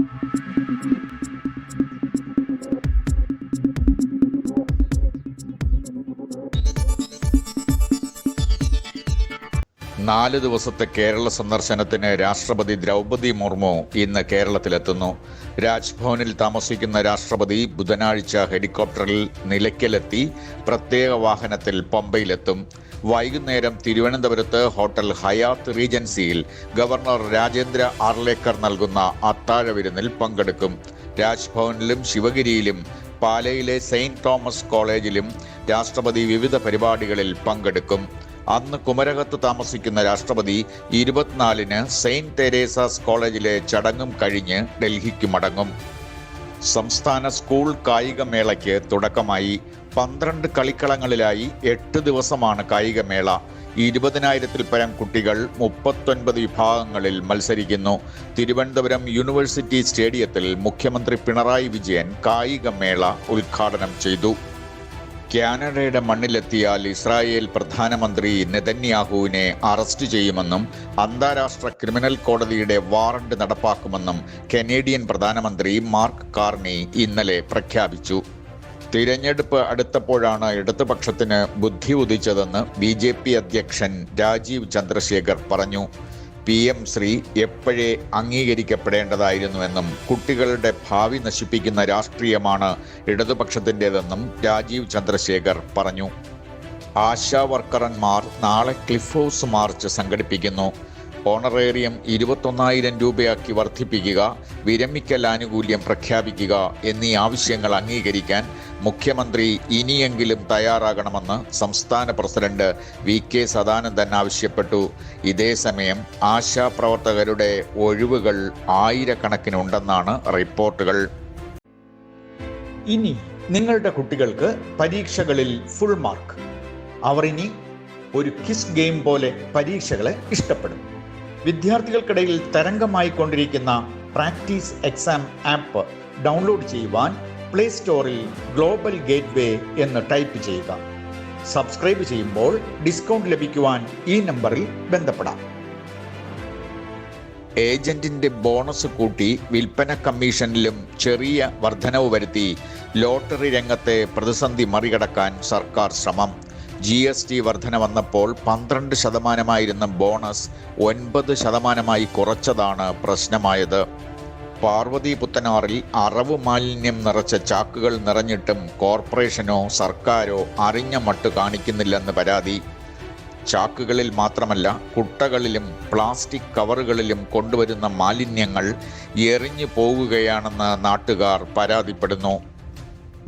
4 ദിവസത്തെ കേരള സന്ദർശനത്തിന് രാഷ്ട്രപതി ദ്രൗപദി മുർമു ഇന്ന് കേരളത്തിലെത്തുന്നു. രാജ്ഭവനിൽ താമസിക്കുന്ന രാഷ്ട്രപതി ബുധനാഴ്ച ഹെലികോപ്റ്ററിൽ നിലയ്ക്കലെത്തി പ്രത്യേക വാഹനത്തിൽ പമ്പയിലെത്തും. വൈകുന്നേരം തിരുവനന്തപുരത്ത് ഹോട്ടൽ ഹയാത്ത് റീജൻസിയിൽ ഗവർണർ രാജേന്ദ്ര ആർലേക്കർ നൽകുന്ന അത്താഴ വിരുന്നിൽ പങ്കെടുക്കും. രാജ്ഭവനിലും ശിവഗിരിയിലും പാലയിലെ സെയിന്റ് തോമസ് കോളേജിലും രാഷ്ട്രപതി വിവിധ പരിപാടികളിൽ പങ്കെടുക്കും. അന്ന് കുമരകത്ത് താമസിക്കുന്ന രാഷ്ട്രപതി 24-ന് സെയിന്റ് തെരേസാസ് കോളേജിലെ ചടങ്ങും കഴിഞ്ഞ് ഡൽഹിക്ക് മടങ്ങും. സംസ്ഥാന സ്കൂൾ കായികമേളയ്ക്ക് തുടക്കമായി. 12 കളിക്കളങ്ങളിലായി 8 ദിവസമാണ് കായികമേള. 20,000-ൽ പരം കുട്ടികൾ 39 വിഭാഗങ്ങളിൽ മത്സരിക്കുന്നു. തിരുവനന്തപുരം യൂണിവേഴ്സിറ്റി സ്റ്റേഡിയത്തിൽ മുഖ്യമന്ത്രി പിണറായി വിജയൻ കായികമേള ഉദ്ഘാടനം ചെയ്തു. കാനഡയുടെ മണ്ണിലെത്തിയാൽ ഇസ്രായേൽ പ്രധാനമന്ത്രി നെതന്യാഹുവിനെ അറസ്റ്റ് ചെയ്യുമെന്നും അന്താരാഷ്ട്ര ക്രിമിനൽ കോടതിയുടെ വാറണ്ട് നടപ്പാക്കുമെന്നും കനേഡിയൻ പ്രധാനമന്ത്രി മാർക്ക് കാർണി ഇന്നലെ പ്രഖ്യാപിച്ചു. തിരഞ്ഞെടുപ്പ് അടുത്തപ്പോഴാണ് ഇടതുപക്ഷത്തിന് ബുദ്ധി ഉദിച്ചതെന്ന് BJP അധ്യക്ഷൻ രാജീവ് ചന്ദ്രശേഖർ പറഞ്ഞു. PM ശ്രീ എപ്പോഴേ അംഗീകരിക്കപ്പെടേണ്ടതായിരുന്നുവെന്നും കുട്ടികളുടെ ഭാവി നശിപ്പിക്കുന്ന രാഷ്ട്രീയമാണ് ഇടതുപക്ഷത്തിൻ്റെതെന്നും രാജീവ് ചന്ദ്രശേഖർ പറഞ്ഞു. ആശാ വർക്കർമാർ നാളെ ക്ലിഫ് ഹൗസ് മാർച്ച് സംഘടിപ്പിക്കുന്നു. ഓണറേറിയം 21,000 രൂപയാക്കി വർദ്ധിപ്പിക്കുക, വിരമിക്കൽ ആനുകൂല്യം പ്രഖ്യാപിക്കുക എന്നീ ആവശ്യങ്ങൾ അംഗീകരിക്കാൻ മുഖ്യമന്ത്രി ഇനിയെങ്കിലും തയ്യാറാകണമെന്ന് സംസ്ഥാന പ്രസിഡന്റ് VK സദാനന്ദൻ ആവശ്യപ്പെട്ടു. ഇതേസമയം ആശാപ്രവർത്തകരുടെ ഒഴിവുകൾ ആയിരക്കണക്കിനുണ്ടെന്നാണ് റിപ്പോർട്ടുകൾ. ഇനി നിങ്ങളുടെ കുട്ടികൾക്ക് പരീക്ഷകളിൽ ഫുൾ മാർക്ക്. അവർ ഇനി ഒരു ക്വിസ് ഗെയിം പോലെ പരീക്ഷകളെ ഇഷ്ടപ്പെടും. വിദ്യാർത്ഥികൾക്കിടയിൽ തരംഗമായി കൊണ്ടിരിക്കുന്ന പ്രാക്ടീസ് എക്സാം ആപ്പ് ഡൗൺലോഡ് ചെയ്യുവാൻ പ്ലേ സ്റ്റോറിൽ ഗ്ലോബൽ ഗേറ്റ്വേ എന്ന് ടൈപ്പ് ചെയ്യുക. സബ്സ്ക്രൈബ് ചെയ്യുമ്പോൾ ഡിസ്കൗണ്ട് ലഭിക്കുവാൻ ഈ നമ്പറിൽ ബന്ധപ്പെടാം. ഏജന്റിന്റെ ബോണസ് കൂട്ടി വിൽപ്പന കമ്മീഷനിലും ചെറിയ വർധനവ് വരുത്തി ലോട്ടറി രംഗത്തെ പ്രതിസന്ധി മറികടക്കാൻ സർക്കാർ ശ്രമം. GST വർധന വന്നപ്പോൾ 12% ബോണസ് 9% കുറച്ചതാണ് പ്രശ്നമായത്. പാർവതി പുത്തനാറിൽ അറവ് മാലിന്യം നിറച്ച ചാക്കുകൾ നിറഞ്ഞിട്ടും കോർപ്പറേഷനോ സർക്കാരോ അറിഞ്ഞ മട്ട് കാണിക്കുന്നില്ലെന്ന് പരാതി. ചാക്കുകളിൽ മാത്രമല്ല കുട്ടകളിലും പ്ലാസ്റ്റിക് കവറുകളിലും കൊണ്ടുവരുന്ന മാലിന്യങ്ങൾ എറിഞ്ഞു പോകുകയാണെന്ന് നാട്ടുകാർ പരാതിപ്പെടുന്നു.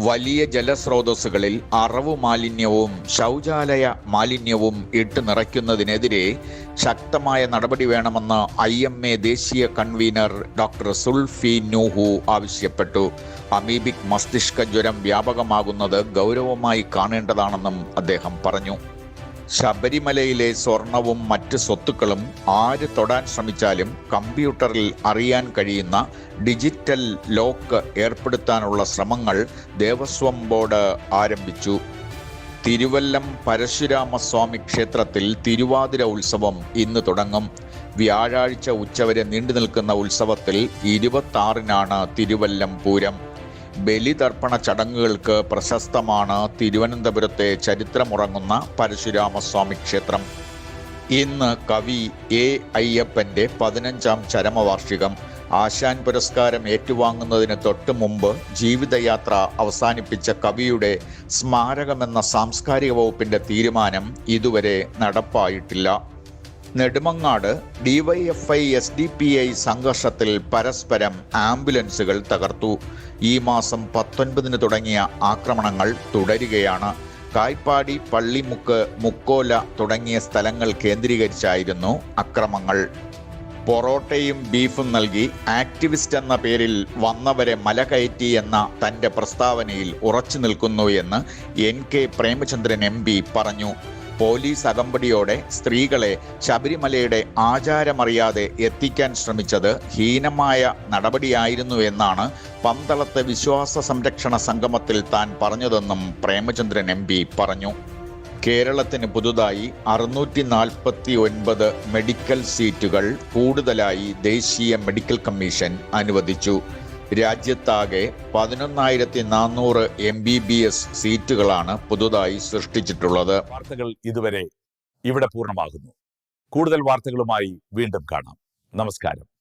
വലിയ ജലസ്രോതസ്സുകളിൽ അറവു മാലിന്യവും ശൗചാലയ മാലിന്യവും ഇട്ട് നിറയ്ക്കുന്നതിനെതിരെ ശക്തമായ നടപടി വേണമെന്ന് IMA ദേശീയ കൺവീനർ ഡോക്ടർ സുൽഫി നൂഹു ആവശ്യപ്പെട്ടു. അമീബിക് മസ്തിഷ്ക ജ്വരം വ്യാപകമാകുന്നത് ഗൗരവമായി കാണേണ്ടതാണെന്നും അദ്ദേഹം പറഞ്ഞു. ശബരിമലയിലെ സ്വർണവും മറ്റ് സ്വത്തുക്കളും ആര് തൊടാൻ ശ്രമിച്ചാലും കമ്പ്യൂട്ടറിൽ അറിയാൻ കഴിയുന്ന ഡിജിറ്റൽ ലോക്ക് ഏർപ്പെടുത്താനുള്ള ശ്രമങ്ങൾ ദേവസ്വം ബോർഡ് ആരംഭിച്ചു. തിരുവല്ലം പരശുരാമസ്വാമി ക്ഷേത്രത്തിൽ തിരുവാതിര ഉത്സവം ഇന്ന് തുടങ്ങും. വ്യാഴാഴ്ച ഉച്ചവരെ നീണ്ടു നിൽക്കുന്ന ഉത്സവത്തിൽ 26-നാണ് തിരുവല്ലം പൂരം. ബലിതർപ്പണ ചടങ്ങുകൾക്ക് പ്രശസ്തമാണ് തിരുവനന്തപുരത്തെ ചരിത്രമുറങ്ങുന്ന പരശുരാമസ്വാമി ക്ഷേത്രം. ഇന്ന് കവി A. അയ്യപ്പൻ്റെ 15ാം ചരമവാർഷികം. ആശാൻ പുരസ്കാരം ഏറ്റുവാങ്ങുന്നതിന് തൊട്ടു മുമ്പ് ജീവിതയാത്ര അവസാനിപ്പിച്ച കവിയുടെ സ്മാരകമെന്ന സാംസ്കാരിക വകുപ്പിൻ്റെ തീരുമാനം ഇതുവരെ നടപ്പായിട്ടില്ല. നെടുമങ്ങാട് DYFI SDPI സംഘർഷത്തിൽ പരസ്പരം ആംബുലൻസുകൾ തകർത്തു. ഈ മാസം 19-ന് തുടങ്ങിയ ആക്രമണങ്ങൾ തുടരുകയാണ്. കായ്പാടി, പള്ളിമുക്ക്, മുക്കോല തുടങ്ങിയ സ്ഥലങ്ങൾ കേന്ദ്രീകരിച്ചായിരുന്നു അക്രമങ്ങൾ. പൊറോട്ടയും ബീഫും നൽകി ആക്ടിവിസ്റ്റ് എന്ന പേരിൽ വന്നവരെ മലകയറ്റി എന്ന തൻ്റെ പ്രസ്താവനയിൽ ഉറച്ചു നിൽക്കുന്നു എന്ന് NK പ്രേമചന്ദ്രൻ MP പറഞ്ഞു. പോലീസ് അകമ്പടിയോടെ സ്ത്രീകളെ ശബരിമലയുടെ ആചാരമറിയാതെ എത്തിക്കാൻ ശ്രമിച്ചത് ഹീനമായ നടപടിയായിരുന്നു എന്നാണ് പന്തളത്തെ വിശ്വാസ സംരക്ഷണ സംഗമത്തിൽ താൻ പറഞ്ഞതെന്നും പ്രേമചന്ദ്രൻ MP പറഞ്ഞു. കേരളത്തിന് പുതുതായി 649 മെഡിക്കൽ സീറ്റുകൾ കൂടുതലായി ദേശീയ മെഡിക്കൽ കമ്മീഷൻ അനുവദിച്ചു. രാജ്യത്താകെ 11,400 MBBS സീറ്റുകളാണ് പുതുതായി സൃഷ്ടിച്ചിട്ടുള്ളത്. വാർത്തകൾ ഇതുവരെ ഇവിടെ പൂർണ്ണമാകുന്നു. കൂടുതൽ വാർത്തകളുമായി വീണ്ടും കാണാം. നമസ്കാരം.